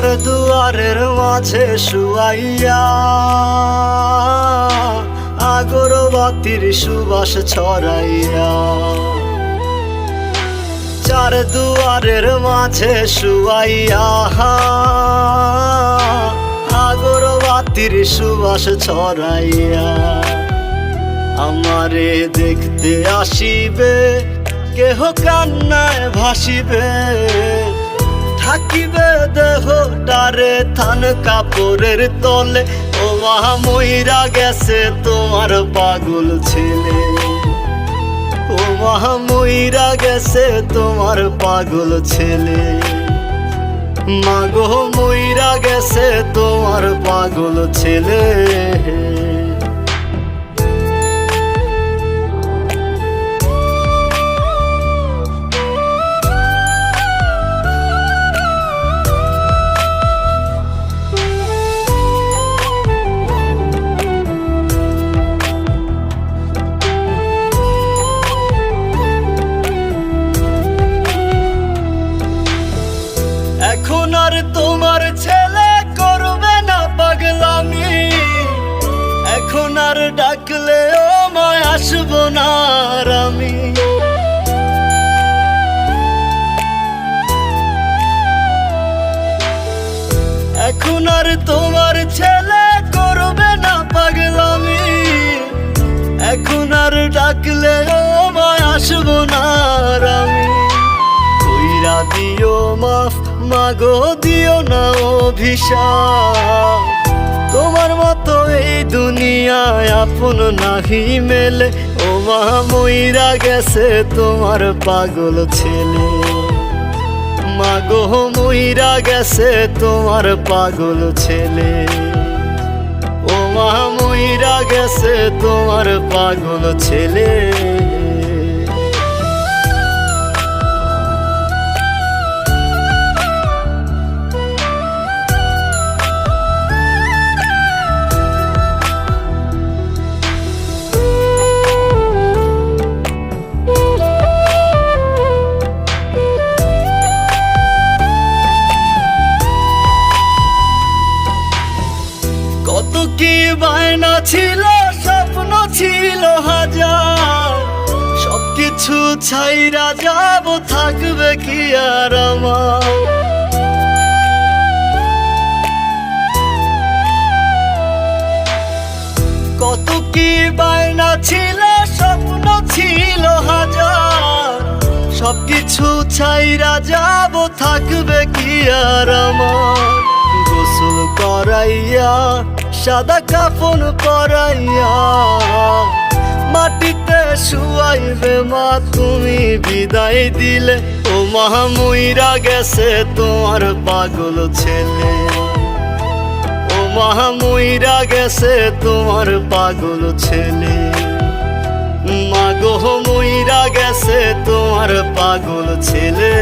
চার দুয়ারের মাঝে শুয়াইয়া আগরবাতির সুবাস ছড়াইয়া, চার দুয়ারের মাঝে শুয়াইয়া আগরবাতির সুবাস ছড়াইয়া, আমারে দেখতে আসিবে কেহ কান্নায় ভাসিবে, থাকিবে দেহটারে থান কাপড়ের তলে। ও মা মইরা গেছে তোমার পাগল ছেলে, ও মা মইরা গেছে তোমার পাগল ছেলে, মাগো মইরা গেছে তোমার পাগল ছেলে। এখন আর তোমার ছেলে করবে না পাগলামি, এখন আর ডাকলেও মায় আসবো না আর আমি। এখন আর তোমার ছেলে করবে না পাগলামি, এখন আর ডাকলেও মায় আসবো না আর আমি। কইরা দিও মাফ মাগো, দিও না অভিশাপ, তোমার মতো এই দুনিয়ায় আপন নাহি মেলে। ও মা মইরা গেছে তোমার পাগল ছেলে, মাগো মইরা গেছে তোমার পাগল ছেলে, ও মা মইরা গেছে তোমার পাগল ছেলে। কত কি বায়না ছিল, স্বপ্ন ছিল হাজার, সবকিছু ছাইরা যাব, থাকবে কি আর আমার। কত কি বায়না ছিল, স্বপ্ন ছিল হাজার, সবকিছু ছাইরা যাব, থাকবে কি আর আমার। গোসল করাইয়া সাদা কাফন পরাইয়া মাটিতে শুয়াইবে মা তুমি বিদায় দিলে। ও মা মইরা গেছে তোমার পাগল ছেলে, ও মা মইরা গেছে তোমার পাগল ছেলে, মাগো মইরা গেছে তোমার পাগল ছেলে।